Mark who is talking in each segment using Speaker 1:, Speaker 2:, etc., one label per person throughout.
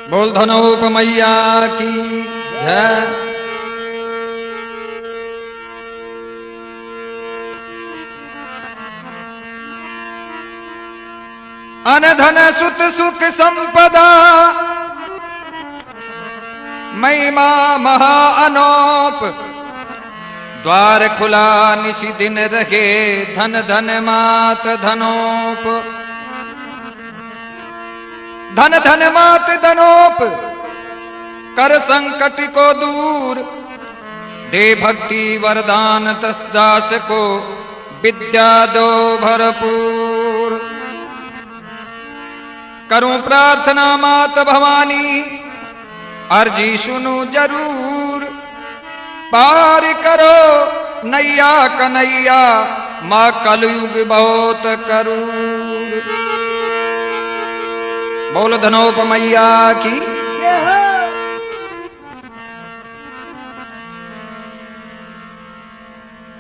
Speaker 1: बोल धनोप मैया की जय। अन धन सुत सुख संपदा महिमा महा अनोप, द्वार खुला निशि दिन रहे धन धन मात धनोप। धन धन मात धनोप कर संकट को दूर, दे भक्ति वरदान तस दास को विद्या दो भरपूर। करूं प्रार्थना मात भवानी अर्जी सुनो जरूर, पार करो नैया कन्हैया माँ कलयुग बहुत करूर। बोल धनोप मैया की।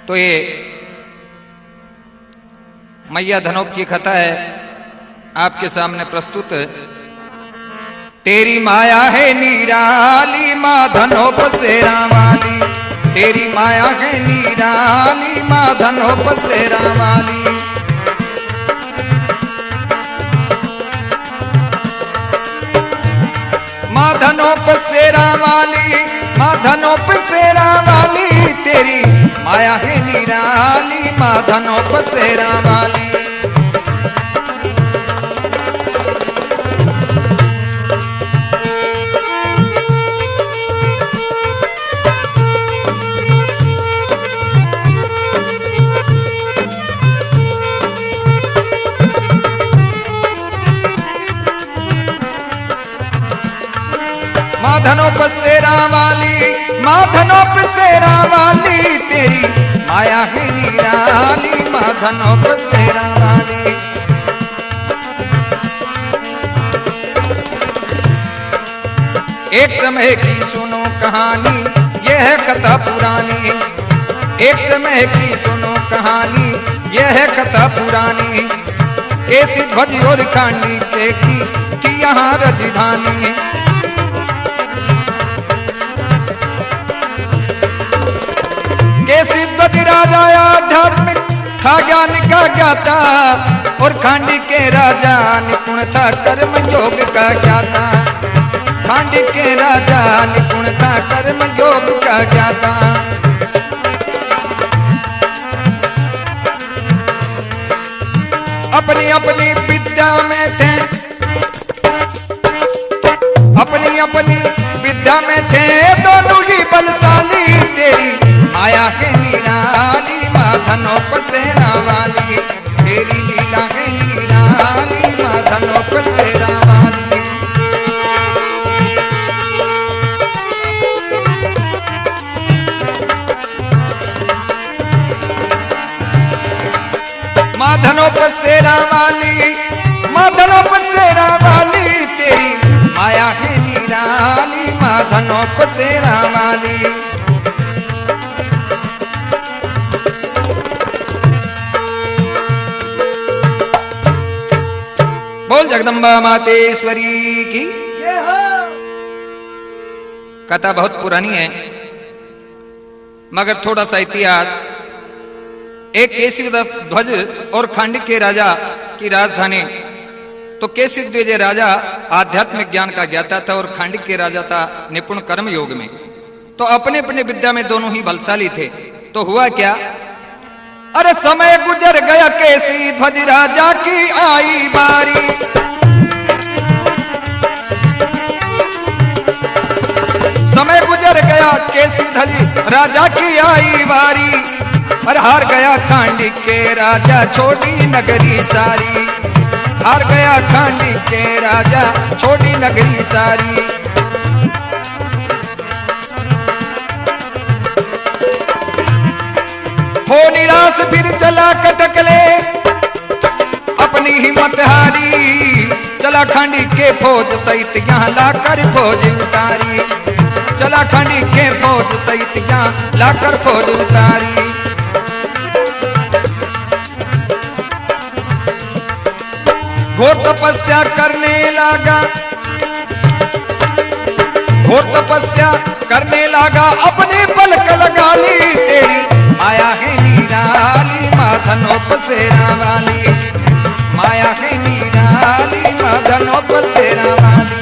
Speaker 1: तो ये मैया धनोप की कथा है आपके सामने प्रस्तुत। तेरी माया है निराली माँ धनोप शेरा वाली, तेरी माया है निराली माँ धनोप शेरा वाली। माँ धनोप शेरा वाली, माँ धनोप शेरा वाली, तेरी माया है निराली माँ धनोप शेरा वाली। माँ धनोप शेरा वाली, माँ धनोप शेरा वाली, तेरी माया है निराली माँ धनोप शेरा वाली। एक समय की सुनो कहानी यह है कथा पुरानी, एक समय की सुनो कहानी यह है कथा पुरानी। कैसी ध्वज और खांडी देखी थी यहाँ राजधानी। कैसी ध्वज राजा आध्यात्मिक था ज्ञान का ज्ञाता, और खांडी के राजा निपुण था कर्म योग का ज्ञाता। खांडी के राजा निपुण था कर्म योग का ज्ञाता। अपनी अपनी विद्या में थे, अपनी अपनी विद्या में थे दोनों ही बलशाली। तेरी माया है निराली माँ धनोप शेरा वाली, तेरी लीला है निराली माँ धनोप शेरा वाली। माँ धनोप शेरा वाली, माँ धनोप शेरा वाली, तेरी माया है निराली माँ धनोप शेरा वाली। बोल जगदम्बा मातेश्वरी की। कथा बहुत पुरानी है, मगर थोड़ा सा इतिहास, एक केसरी ध्वज और खांडकी के राजा की राजधानी। तो केसरी ध्वज राजा आध्यात्मिक ज्ञान का ज्ञाता था और खांडकी के राजा था निपुण कर्म योग में। तो अपने अपने विद्या में दोनों ही बलशाली थे। तो हुआ क्या, अरे समय गुजर गया केसरी ध्वज राजा की आई बारी। समय गुजर गया केसरी ध्वज राजा की आई बारी। और हार गया खांडकी के राजा छोटी नगरी सारी। हार गया खांडकी के राजा छोटी नगरी सारी। हो निराश फिर चला कटकले अपनी हिम्मत हारी। चला खांडकी के फौज सहित यहाँ लाकर फौज उतारी। चला खांडकी के फौज सहित यहाँ लाकर फौज उतारी। घोर तपस्या करने लगा, घोर तपस्या करने लगा, अपने पलक लगा ली। तेरी माया है निराली माधनोप सेरा वाली। माया है निराली माधनोप सेरा वाली।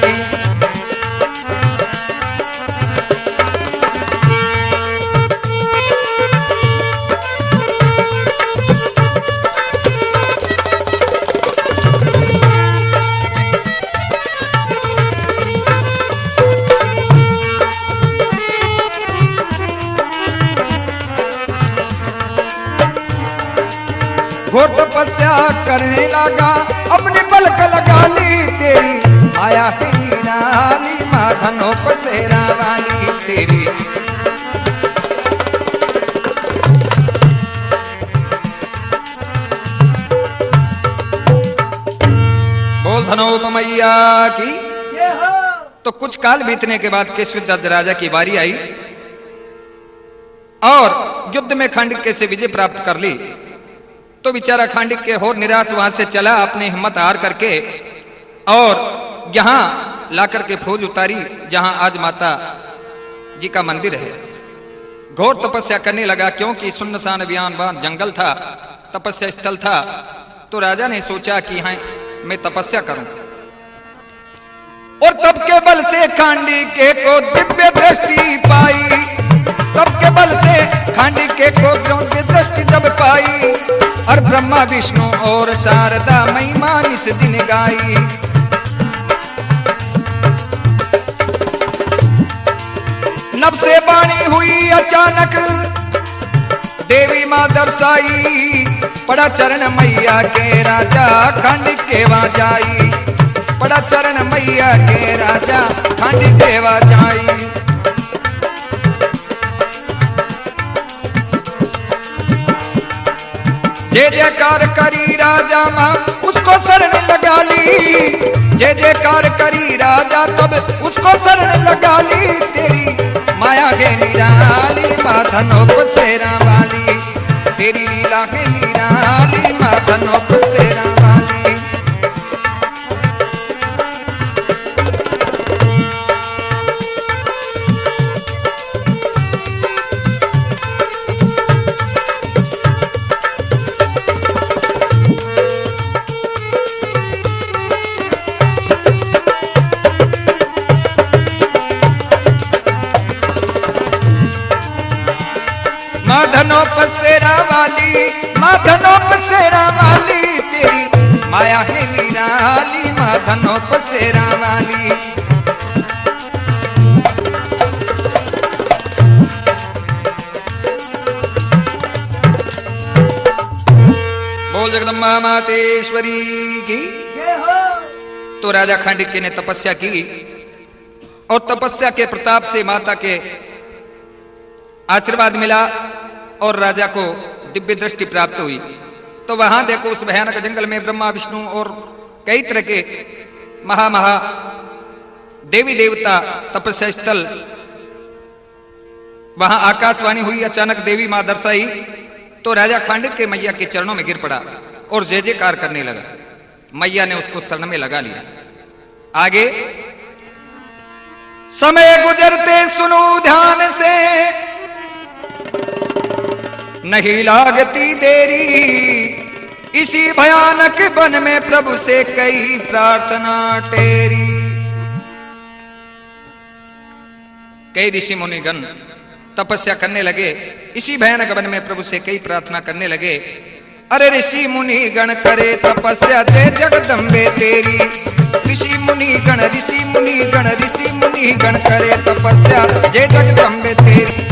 Speaker 1: घोर तपस्या करने लगा, अपने पलक लगा ली। तेरी माया है निराली माधनोप सेरा वाली। तेरी बोल धनोप मैया की। तो कुछ काल बीतने के बाद केसरी ध्वज राजा की बारी आई और युद्ध में खांडकी से विजय प्राप्त कर ली। तो बेचारा खांडकी के होर निराश वहां से चला अपनी हिम्मत हार करके और यहां लाकर के फौज उतारी जहां आज माता जी का मंदिर है। घोर तपस्या करने लगा क्योंकि सुनसान बियानबान जंगल था, तपस्या स्थल था। तो राजा ने सोचा कि हाँ मैं तपस्या करूं और तब के बल से खांडकी को दिव्य दृष्टि पाई। तब के बल से खांडकी को दिव्य दृष्टि जब पाई और ब्रह्मा विष्णु और शारदा महिमा निस दिन गाई। नभ से वाणी हुई अचानक देवी मां दर्शाई। पड़ा चरण मैया के राजा खांडकी के वहां जाई। पड़ा चरण मैया के राजा खांडकी के वहां जाई। जय जयकार करी राजा मां उसको शरण लगा ली। जय जयकार करी राजा तब उसको शरण लगा ली। तेरी माया है निराली माधनोप सेरा वाली। तेरी लीला है निराली माधनोप सेरा वाली। माधनोप सेरा वाली, माधनोप सेरा वाली। तेरी माया है निराली माधनोप सेरा वाली। बोल जगदम्बा मातेश्वरी की जय हो। तो राजा खांडकी ने तपस्या की और तपस्या के प्रताप से माता के आशीर्वाद मिला और राजा को दिव्य दृष्टि प्राप्त हुई। तो वहां देखो उस भयानक जंगल में ब्रह्मा विष्णु और कई तरह के महा देवी देवता तपस्या स्थल। वहां आकाशवाणी हुई, अचानक देवी मां दर्शाई। तो राजा खांडकी के मैया के चरणों में गिर पड़ा और जय जयकार करने लगा। मैया ने उसको शरण में लगा लिया। आगे समय गुजरते सुनो ध्यान से, नहीं लागती देरी, इसी भयानक वन में प्रभु से कई प्रार्थना टेरी। कई ऋषि मुनिगण तपस्या करने लगे, इसी भयानक वन में प्रभु से कई प्रार्थना करने लगे। अरे ऋषि मुनि गण करे तपस्या जय जगदम्बे तेरी, ऋषि मुनि गण ऋषि मुनि गण ऋषि मुनि गण करे तपस्या जय जगदम्बे तेरी।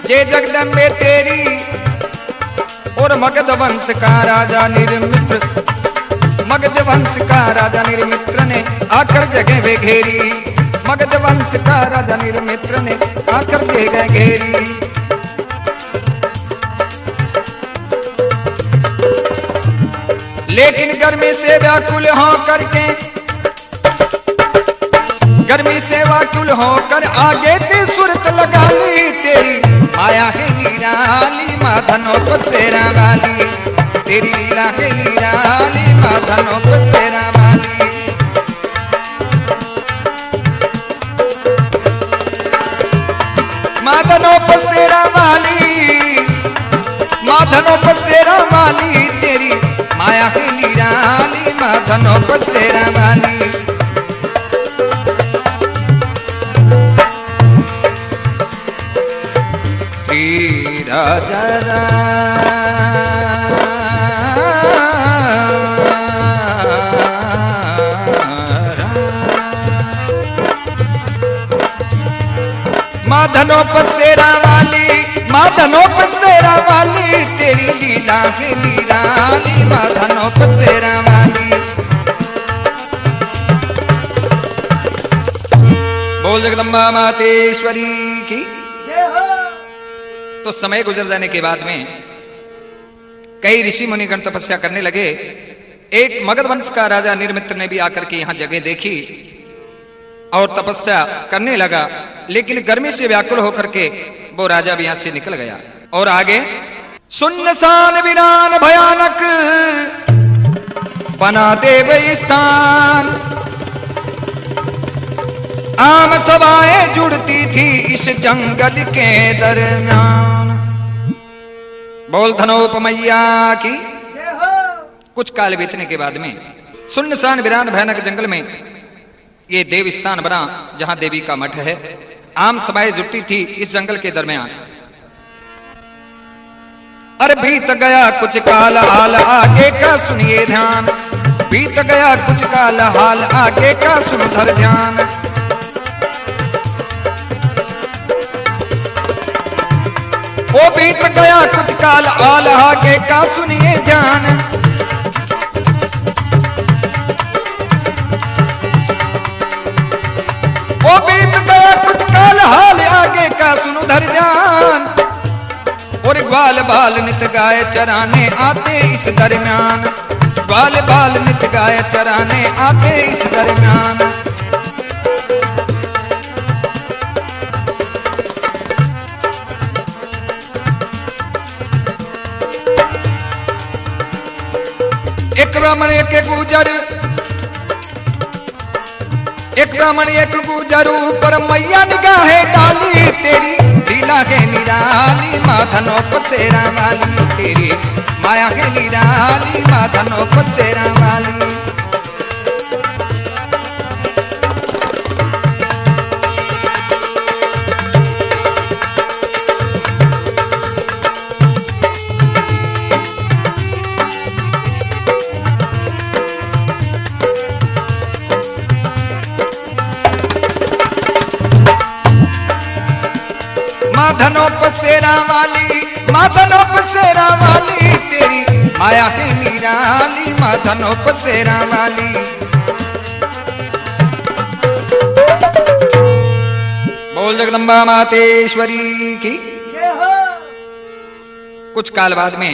Speaker 1: जय जगदम्बे तेरी। और मगध वंश का राजा निर्मित्र, मगध वंश का राजा निर्मित्र ने आकर जगह वे घेरी, मगध वंश का राजा निर्मित्र ने आकर जगह घेरी। लेकिन गर्मी से व्याकुल हो करके, गर्मी से व्याकुल होकर आगे की सूरत लगा ली तेरी, माया है निराली माधनो पसेरा वाली, तेरी लीला है निराली माधनो पसेरा वाली। माधनो पसेरा वाली, माधनो पसेरा वाली, तेरी माया है निराली माधनो पसेरा वाली। राजा माधनो पसेरा वाली, माधनो पसेरा वाली, तेरी लीला है निराली माधनो पसेरा वाली। बोल जगदम्बा मातेश्वरी की। तो समय गुजर जाने के बाद में कई ऋषि मुनिगण तपस्या करने लगे। एक मगध वंश का राजा निर्मित्र ने भी आकर के यहां जगह देखी और तपस्या करने लगा, लेकिन गर्मी से व्याकुल होकर के वो राजा भी यहां से निकल गया। और आगे सुनसान वीरान भयानक बना देव स्थान, आम सभाएं जुड़ती थी इस जंगल के दरमियान। बोल धनोप मैया की। कुछ काल बीतने के बाद में सुनसान वीरान भयानक जंगल में ये देव स्थान बना जहां देवी का मठ है। आम सभाएं जुड़ती थी इस जंगल के दरमियान। अरे बीत गया कुछ काल हाल आगे का सुनिए ध्यान, बीत गया कुछ काल हाल आगे का सुन धर ध्यान। वो बीत गया कुछ काल हाल आगे का सुनिए ध्यान। वो बीत गया कुछ काल हाल आगे का सुनो धर ध्यान। और ग्वाल बाल नित गाय चराने आते इस दरमियान, ग्वाल बाल नित गाय चराने आते इस दरमियान। एक ब्राह्मण एक गुजर, एक ब्राह्मण एक गुजर ऊपर मैया निगाहें डाली, तेरी लीला है निराली माधनो पसेरा वाली, तेरी माया है निराली माधनो पसेरा वाली। माधनो पसेरा वाली, माधनो पसेरा वाली, तेरी माया है निराली माधनो पसेरा वाली। बोल जगदम्बा मातेश्वरी की। कुछ काल बाद में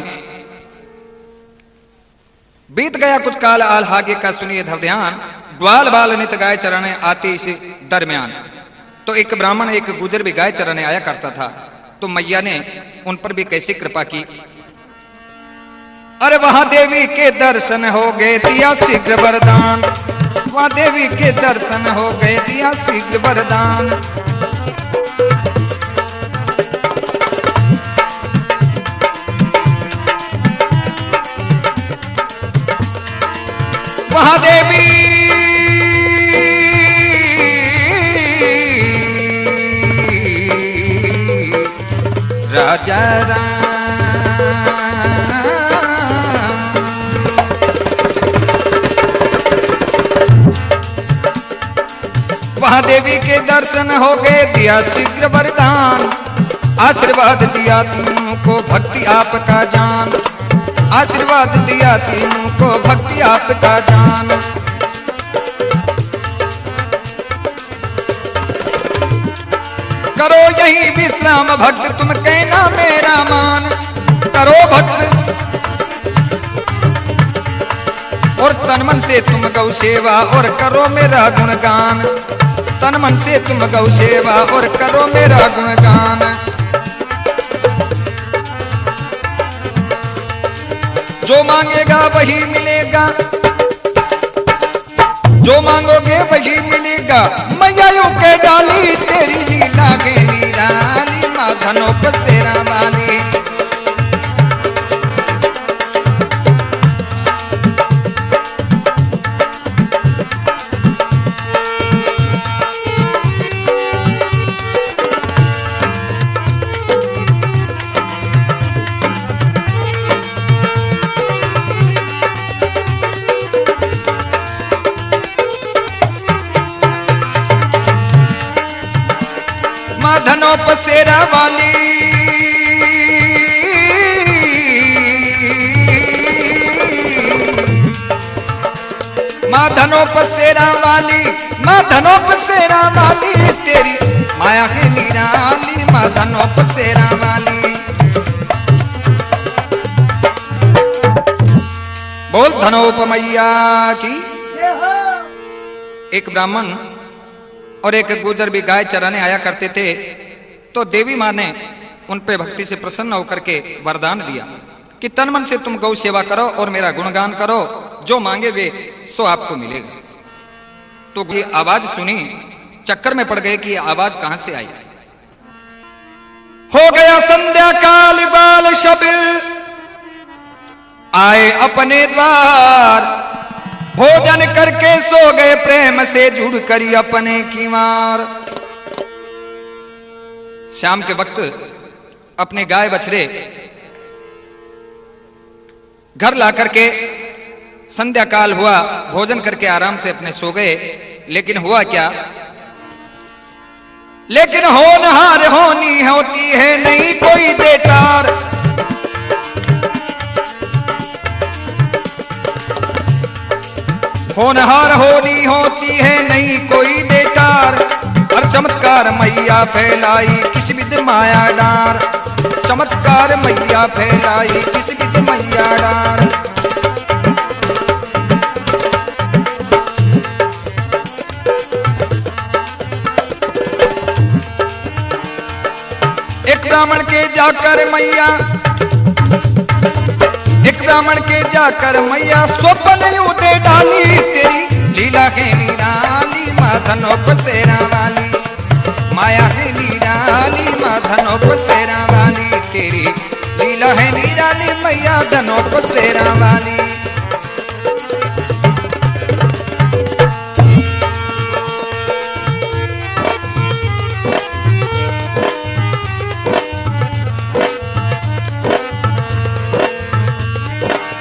Speaker 1: बीत गया कुछ काल आल आगे का सुनिए धर ध्यान, ग्वाल बाल नित गाय चराने आती इस दरमियान। तो एक ब्राह्मण एक गुजर भी गाय चराने आया करता था, तो मैया ने उन पर भी कैसी कृपा की। अरे वहां देवी के दर्शन हो गए, दिया शीघ्र वरदान। वहां देवी के दर्शन हो गए, दिया शीघ्र वरदान। वहां देवी राजा राम, वहां देवी के दर्शन हो गए, दिया शीघ्र वरदान। आशीर्वाद दिया तीनों को भक्ति आपका जान। आशीर्वाद दिया तीनों को भक्ति आपका जान। करो यही विश्राम भक्त, तुम कहना मेरा मान। करो भक्त और तन मन से तुम गौ सेवा और करो मेरा गुणगान। तन मन से तुम गौ सेवा और करो मेरा गुणगान। जो मांगेगा वही मिलेगा, जो मांगोगे वही मिलेगा। मैया यूं के डाली तेरी लीला के निराली, माँ धनों पर सेरा वाली। धनों पर सेरा वाली, माँ धनों पर सेरा वाली, माँ धनों पर सेरा वाली। तेरी माया की निराली, माँ धनों पर सेरा वाली। बोल धनोप मैया की। एक ब्राह्मण और एक गुजर भी गाय चराने आया करते थे, तो देवी मां ने उन पे भक्ति से प्रसन्न होकर के वरदान दिया कि तन मन से तुम गौ सेवा करो और मेरा गुणगान करो, जो मांगेगे सो आपको मिलेगा। तो ये आवाज सुनी, चक्कर में पड़ गए कि ये आवाज कहां से आई। हो गया संध्या काल, बाल शब आए अपने द्वार। भोजन करके सो गए, प्रेम से जुड़ करी अपने की मार। शाम के वक्त अपने गाय बछड़े घर ला करके संध्या काल हुआ, भोजन करके आराम से अपने सो गए। लेकिन हुआ क्या, लेकिन होनहार होनी होती है नहीं कोई देटार। होनहार होनी होती है नहीं कोई देटार। हर चमत्कार मैया फैलाई, किस विध माया डार। चमत्कार मैया फैलाई, किस विध मैया डार। एक ब्राह्मण के जाकर मैया, एक ब्राह्मण के जाकर मैया स्वप्न यूं दे डाली। तेरी लीला है निराली, माँ धनों पर सेरा वाली। माया है निराली, माँ धनों पर सेरा वाली। तेरी लीला है निराली, मैया धनों पर सेरा वाली।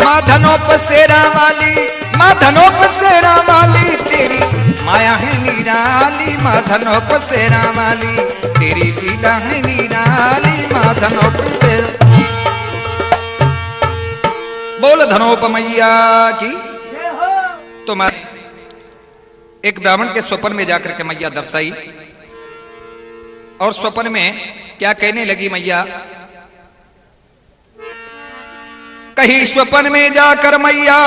Speaker 1: माँ धनों पर सेरा वाली, माँ धनों पर सेरा वाली। तेरी माया है निराली, माँ धनों पर सेरा वाली। तेरी लीला है निराली, माँ धनों पर सेरा। बोल धनोप मैया की। तो मैं एक ब्राह्मण के स्वप्न में जाकर के मैया दर्शाई, और स्वप्न में क्या कहने लगी मैया। कहीं स्वप्न में जाकर मैया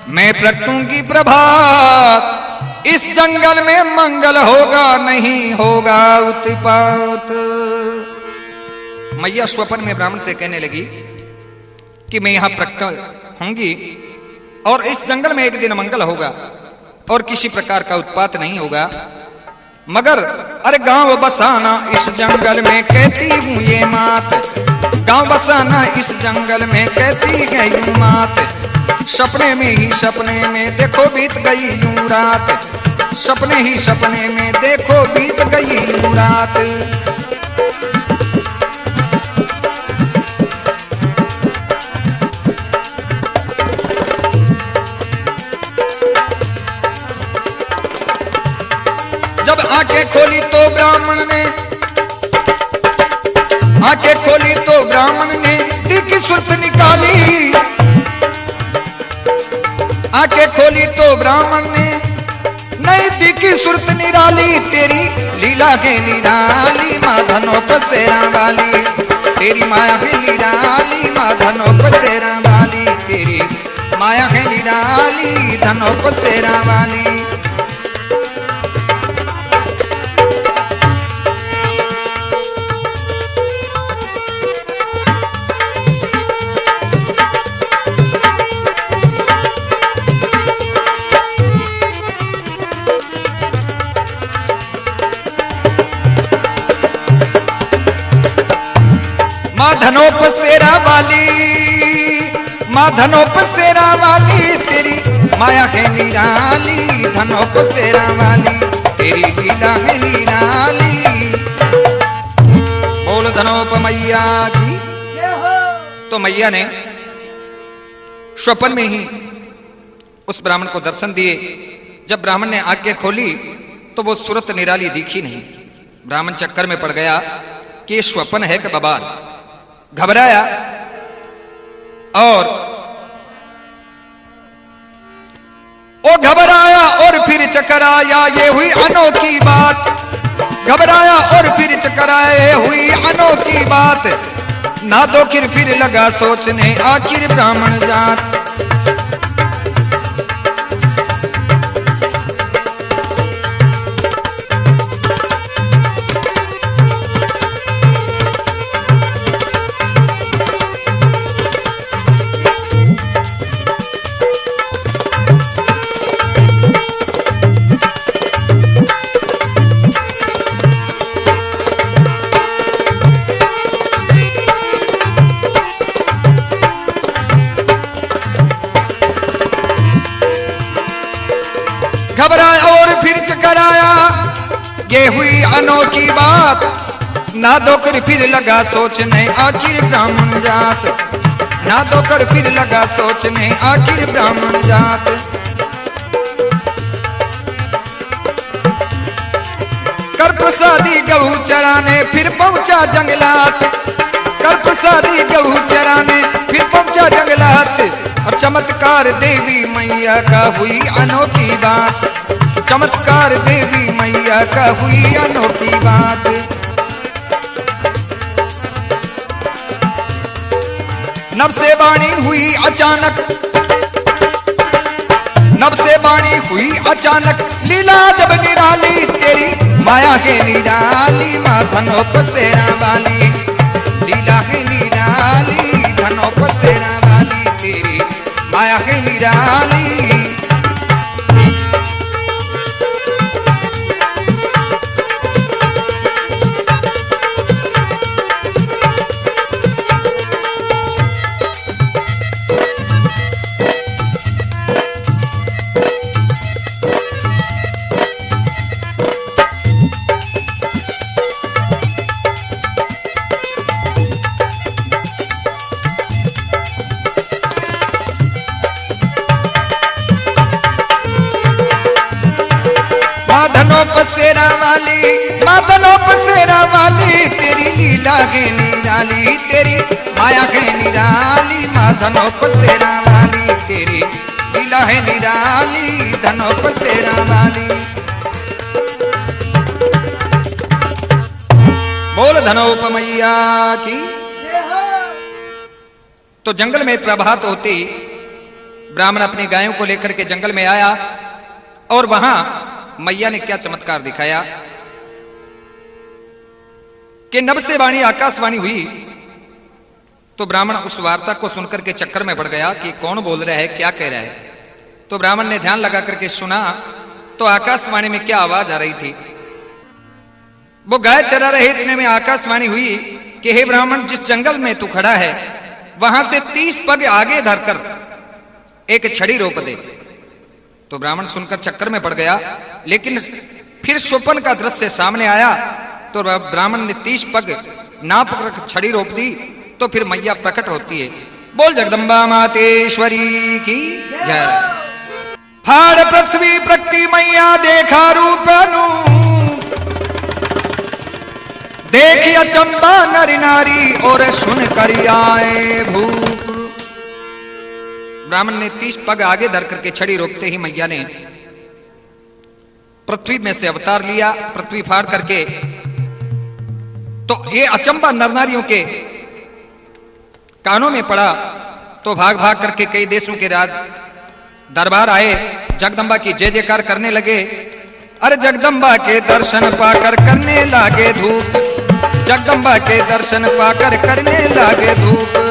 Speaker 1: मैं प्रगटूंगी प्रभात, इस जंगल में मंगल होगा, नहीं होगा उत्पात। मैया स्वप्न में ब्राह्मण से कहने लगी कि मैं यहां प्रकट होंगी और इस जंगल में एक दिन मंगल होगा और किसी प्रकार का उत्पात नहीं होगा, मगर अरे गांव बसाना इस जंगल में कहती हूँ ये मात, गांव बसाना इस जंगल में कहती गई यूं मात। सपने में देखो बीत गई यूं रात, सपने ही सपने में देखो बीत गई यूं रात। आंखें खोली तो ब्राह्मण ने, आंखें खोली तो ब्राह्मण ने तीखी सुर्त निकाली, आंखें खोली तो ब्राह्मण ने नई तीखी सुर्त निराली। तेरी लीला है निराली माँ धनो पसेरा वाली, तेरी माया है निराली माँ धनो पसेरा वाली, तेरी माया है निराली धनो पसेरा वाली। धनोपसेरा वाली, माँ धनोपसेरा वाली, तेरी माया है निराली धनोपसेरा वाली, तेरी लीला है निराली। बोल धनोप मैया की। तो मैया ने स्वप्न में ही उस ब्राह्मण को दर्शन दिए। जब ब्राह्मण ने आंखें खोली तो वो सूरत निराली दिखी नहीं। ब्राह्मण चक्कर में पड़ गया कि ये स्वप्न है कि बबाल। घबराया और घबराया और फिर चक्कर आया, ये हुई अनोखी बात। घबराया और फिर चक्कर आया, हुई अनोखी बात। ना दो फिर लगा सोचने आखिर ब्राह्मण जात। घबराया और फिर चक्कर आया, ये हुई अनोखी बात। ना दोकर फिर लगा सोचने आखिर ब्राह्मण जात। ना दोकर फिर लगा सोचने आखिर ब्राह्मण जात। कर प्रसादी गऊ चराने फिर पहुंचा जंगलात। कर प्रसादी गऊ चराने फिर पहुंचा जंगलात। और चमत्कार देवी मैया का हुई अनोखी बात। चमत्कार देवी मैया का हुई अनोखी बात। नभ से वाणी हुई अचानक, नभ से वाणी हुई अचानक। लीला जब निराली, तेरी माया है निराली माँ धनोपसेरा वाली। लीला है निराली धनोपसेरा वाली, तेरी माया है निराली। धनोपसेरा वाली, माँ धनोपसेरा वाली, तेरी लीला है निराली, तेरी माया है निराली। माँ धनोपसेरा वाली, तेरी लीला है निराली धनोपसेरा वाली। बोल धनोप मैया की। तो जंगल में प्रभात होते ब्राह्मण अपनी गायों को लेकर के जंगल में आया और वहां मैया ने क्या चमत्कार दिखाया कि नभ से वाणी आकाशवाणी हुई। तो ब्राह्मण उस वार्ता को सुनकर के चक्कर में पड़ गया कि कौन बोल रहा है, क्या कह रहा है। तो ब्राह्मण ने ध्यान लगा करके सुना तो आकाशवाणी में क्या आवाज आ रही थी। वो गाय चरा रहे इतने में आकाशवाणी हुई कि हे ब्राह्मण, जिस जंगल में तू खड़ा है वहां से 30 पग आगे धरकर एक छड़ी रोक दे। तो ब्राह्मण सुनकर चक्कर में पड़ गया, लेकिन फिर स्वप्न का दृश्य सामने आया। तो ब्राह्मण ने 30 पग नाप कर छड़ी रोक दी। तो फिर मैया प्रकट होती है। बोल जगदम्बा मातेश्वरी की जय। फाड़ पृथ्वी प्रकृति मैया देखा रूपनु, देखिया चंबा नरी नारी और सुन कर आए भूप। ब्राह्मण ने 30 पग आगे धर करके छड़ी रोकते ही मैया ने पृथ्वी में से अवतार लिया। पृथ्वी फाड़ करके तो ये अचंबा नरनारियों के कानों में पड़ा। तो भाग भाग करके कई देशों के राज दरबार आए, जगदम्बा की जय जयकार करने लगे। अरे जगदम्बा के दर्शन पाकर करने लागे धूप, जगदम्बा के दर्शन पाकर करने लागे धूप।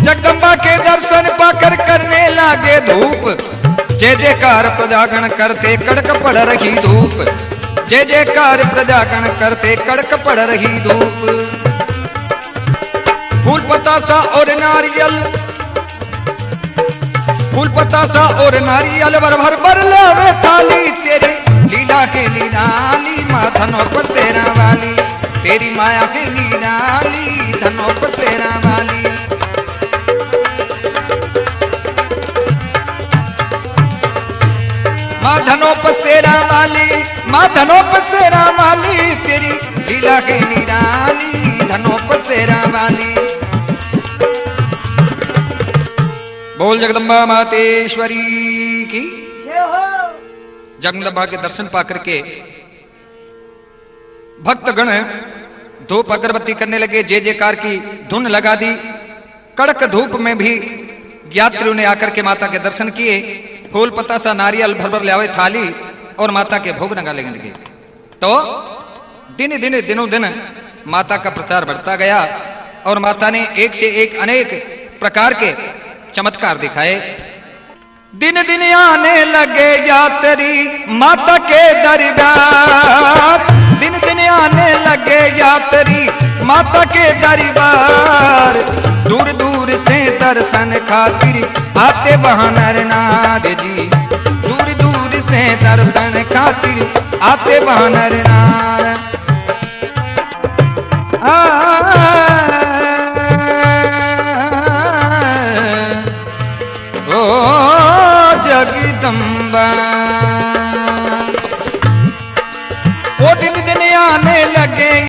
Speaker 1: जगदम्बा के दर्शन पाकर करने लागे धूप, जय जयकार प्रजागण करते कड़क पड़ रही धूप, जय जयकार प्रजागण करते कड़क पड़ रही धूप। फूल पतासा और नारियल, फूल पतासा और नारियल भर भर भर लावे थाली, तेरी लीला के निराली माँ धनों पर तेरा वाली, तेरी माया के निराली धनों पर तेरा वाली। माँ धनों पर तेरा वाली, माँ धनों पर तेरा वाली, तेरी लीला के निराली धनों पर तेरा वाली। बोल जगदम्बा मातेश्वरी की जय हो। जगदम्बा के दर्शन पाकर के भक्तगण धूप अगरबत्ती करने लगे, जय जयकार की धुन लगा दी। कड़क धूप में भी यात्रियों ने आकर के माता के दर्शन किए। फूल पतासा नारियल भर भर लावे थाली और माता के भोग लगा लेने लगे। तो दिनों दिन माता का प्रचार बढ़ता गया और माता ने एक से एक अनेक प्रकार के चमत्कार दिखाए। दिन दिन आने लगे यात्री माता के दरबार, दिन दिन आने लगे यात्री माता के दरबार। दूर दूर से दर्शन खातिर आते वहां नर नार जी, दूर दूर से दर्शन खातिर आते वहां नर नार। जगदम्बा ओ दिन दिन आने